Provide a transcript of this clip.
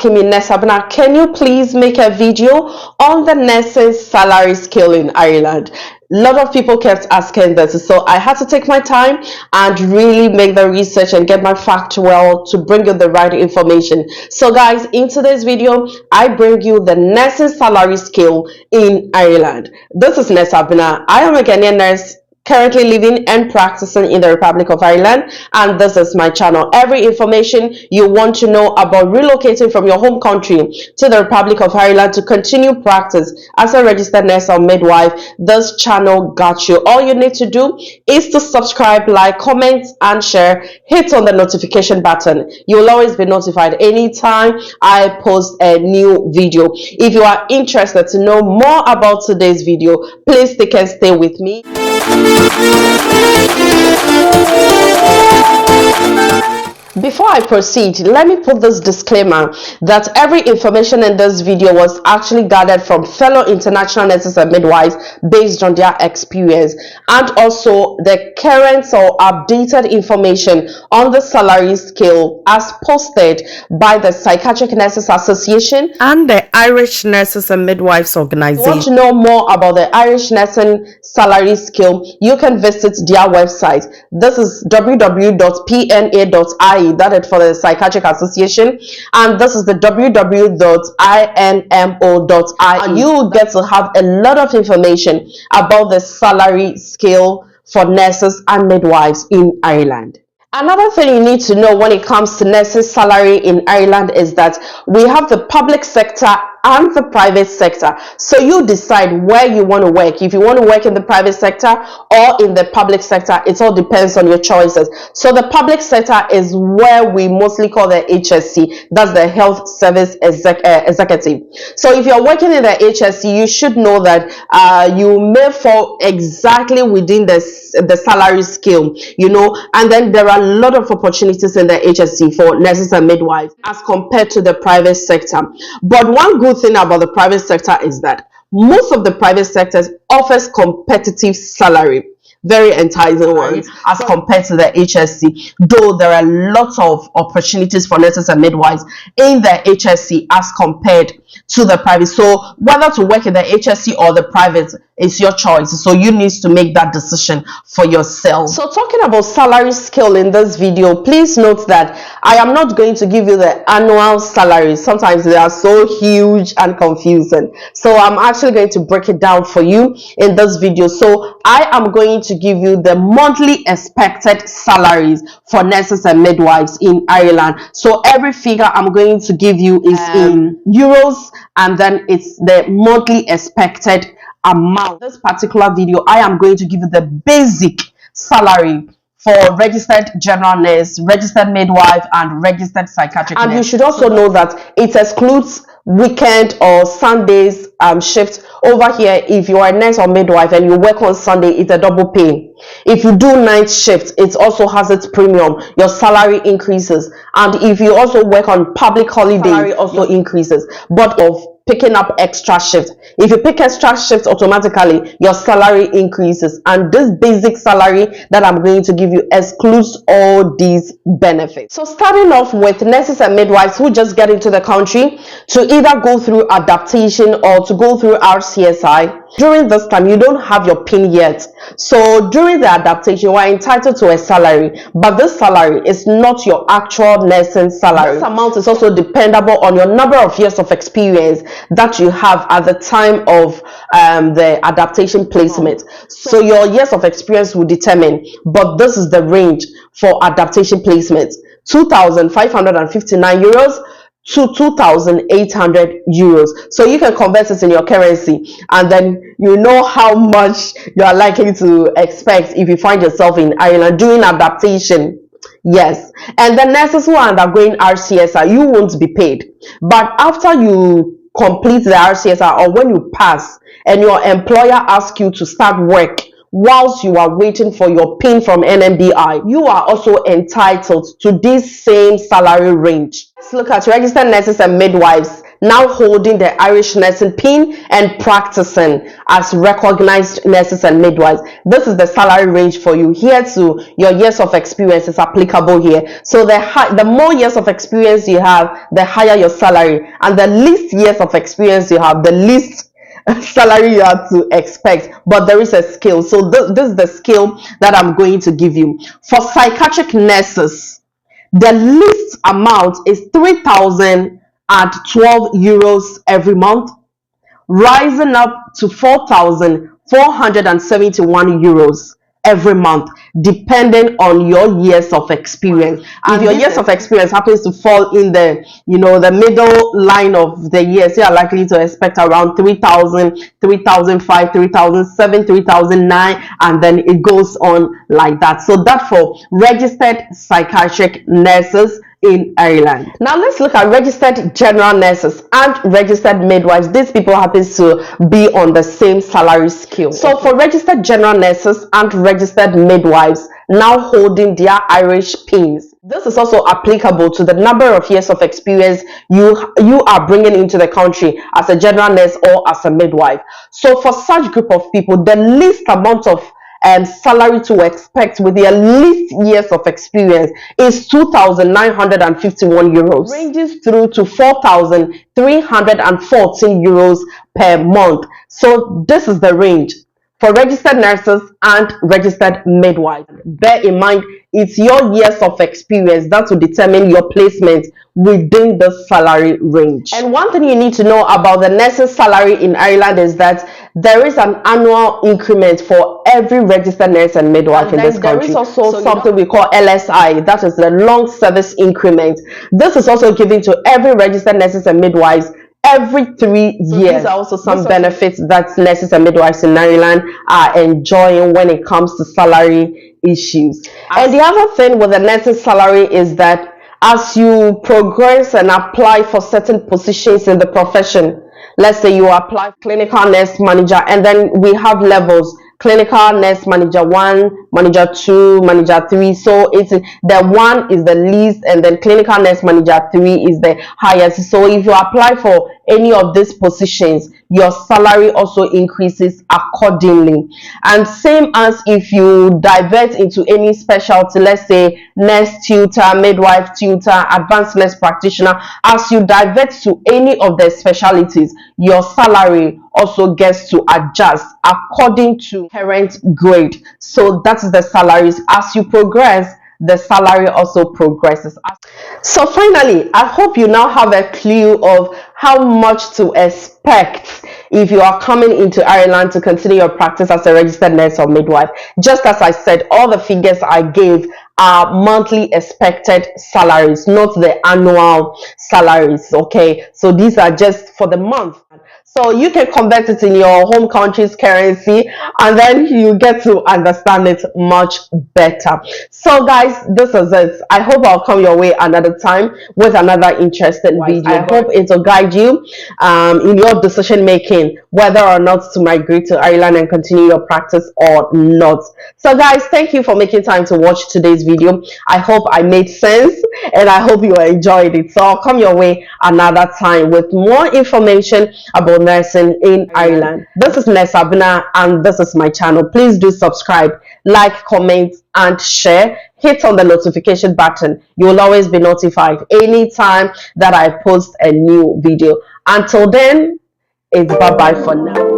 asking me, Nesabna, can you please make a video on the nursing salary scale in Ireland? A lot of people kept asking this, so I had to take my time and really make the research and get my fact well to bring you the right information. So guys, in today's video, I bring you the nursing salary scale in Ireland. This is Nesabna. I am a Ghanaian nurse currently living and practicing in the Republic of Ireland, and this is my channel. Every information you want to know about relocating from your home country to the Republic of Ireland to continue practice as a registered nurse or midwife, this channel got you. All you need to do is to subscribe, like, comment and share. Hit on the notification button. You will always be notified anytime I post a new video. If you are interested to know more about today's video, please stick and stay with me. Before I proceed, let me put this disclaimer that every information in this video was actually gathered from fellow international nurses and midwives based on their experience, and also the current or updated information on the salary scale as posted by the Psychiatric Nurses Association and the Irish Nurses and Midwives Organization. If you want to know more about the Irish nursing salary scale, you can visit their website. This is www.pna.ie. That is for the Psychiatric Association, and this is the www.inmo.ie, and you will get to have a lot of information about the salary scale for nurses and midwives in Ireland. Another thing you need to know when it comes to nurses' salary in Ireland is that we have the public sector and the private sector. So you decide where you want to work. If you want to work in the private sector or in the public sector, it all depends on your choices. So the public sector is where we mostly call the HSC. That's the Health Service Executive. So if you're working in the HSC, you should know that you may fall exactly within the salary scale, you know, and then there are a lot of opportunities in the HSC for nurses and midwives as compared to the private sector. But one good thing about the private sector is that most of the private sectors offers competitive salary, very enticing ones as compared to the HSC, though there are lots of opportunities for nurses and midwives in the HSC as compared to the private. So whether to work in the HSC or the private is your choice, so you need to make that decision for yourself. So talking about salary scale in this video, please note that I am not going to give you the annual salaries. Sometimes they are so huge and confusing, so I'm actually going to break it down for you in this video. So I am going to give you the monthly expected salaries for nurses and midwives in Ireland. So every figure I'm going to give you is in euros, and then it's the monthly expected amount. This particular video, I am going to give you the basic salary for registered general nurse, registered midwife, and registered psychiatric nurse. And you should also know that it excludes weekend or Sundays shift. Over here, if you are a nurse or midwife and you work on Sunday, it's a double pay. If you do night shift, it also has its premium. Your salary increases. And if you also work on public holidays, salary also increases. But of picking up extra shifts, if you pick extra shifts, automatically your salary increases. And this basic salary that I'm going to give you excludes all these benefits. So starting off with nurses and midwives who just get into the country to either go through adaptation or to go through RCSI, during this time you don't have your PIN yet. So during the adaptation, you are entitled to a salary, but this salary is not your actual nursing salary. This amount is also dependable on your number of years of experience that you have at the time of the adaptation placement. So your years of experience will determine, but this is the range for adaptation placements: 2,559 euros to 2,800 euros. So you can convert it in your currency, and then you know how much you are likely to expect if you find yourself in Ireland doing adaptation. Yes, and the nurses who are undergoing RCSI, you won't be paid, but after you complete the RCSI or when you pass and your employer asks you to start work, whilst you are waiting for your PIN from NMBI, you are also entitled to this same salary range. Let's look at registered nurses and midwives. now holding the Irish nursing pin and practicing as recognized nurses and midwives. This is the salary range for you. Here too, your years of experience is applicable here. So the more years of experience you have, the higher your salary, and the least years of experience you have, the least salary you have to expect. But there is a scale. So this is the scale that I'm going to give you. For psychiatric nurses, the least amount is 3,012 euros every month, rising up to 4,471 euros every month, depending on your years of experience. If your years of experience happens to fall in the the middle line of the years, you are likely to expect around 3,000, 3,005, 3,007, 3,009, and then it goes on like that. So that for registered psychiatric nurses in Ireland. Now let's look at registered general nurses and registered midwives. These people happen to be on the same salary scale. So for registered general nurses and registered midwives now holding their Irish pins, this is also applicable to the number of years of experience you are bringing into the country as a general nurse or as a midwife. So for such group of people, the least amount of salary to expect with their least years of experience is 2,951 euros, ranges through to 4,314 euros per month. So this is the range for registered nurses and registered midwives. Bear in mind, it's your years of experience that will determine your placement within the salary range. And one thing you need to know about the nurses' salary in Ireland is that there is an annual increment for every registered nurse and midwife in this country. There is also something we call LSI, that is the long service increment. This is also given to every registered nurses and midwives every 3 years. These are also some benefits that nurses and midwives in Ireland are enjoying when it comes to salary issues. And the other thing with the nurses' salary is that as you progress and apply for certain positions in the profession, let's say you apply clinical nurse manager, and then we have levels: clinical nurse manager 1, manager 2, manager 3. So it's the 1 is the least, and then clinical nurse manager 3 is the highest. So if you apply for any of these positions, your salary also increases accordingly. And same as if you divert into any specialty, let's say nurse tutor, midwife tutor, advanced nurse practitioner, as you divert to any of the specialties, your salary also gets to adjust according to current grade. So that's the salaries. As you progress, the salary also progresses. So finally, I hope you now have a clue of how much to expect if you are coming into Ireland to continue your practice as a registered nurse or midwife. Just as I said, all the figures I gave are monthly expected salaries, not the annual salaries. Okay, so these are just for the month. So you can convert it in your home country's currency, and then you get to understand it much better. So guys, this is it. I hope I'll come your way another time with another interesting video. I hope it will guide you in your decision making, whether or not to migrate to Ireland and continue your practice or not. So guys, thank you for making time to watch today's video. I hope I made sense, and I hope you enjoyed it. So I'll come your way another time with more information about nursing in Ireland. This is Nurse Abina, and this is my channel. Please do subscribe, like, comment, and share. Hit on the notification button. You will always be notified anytime that I post a new video. Until then, it's bye-bye for now.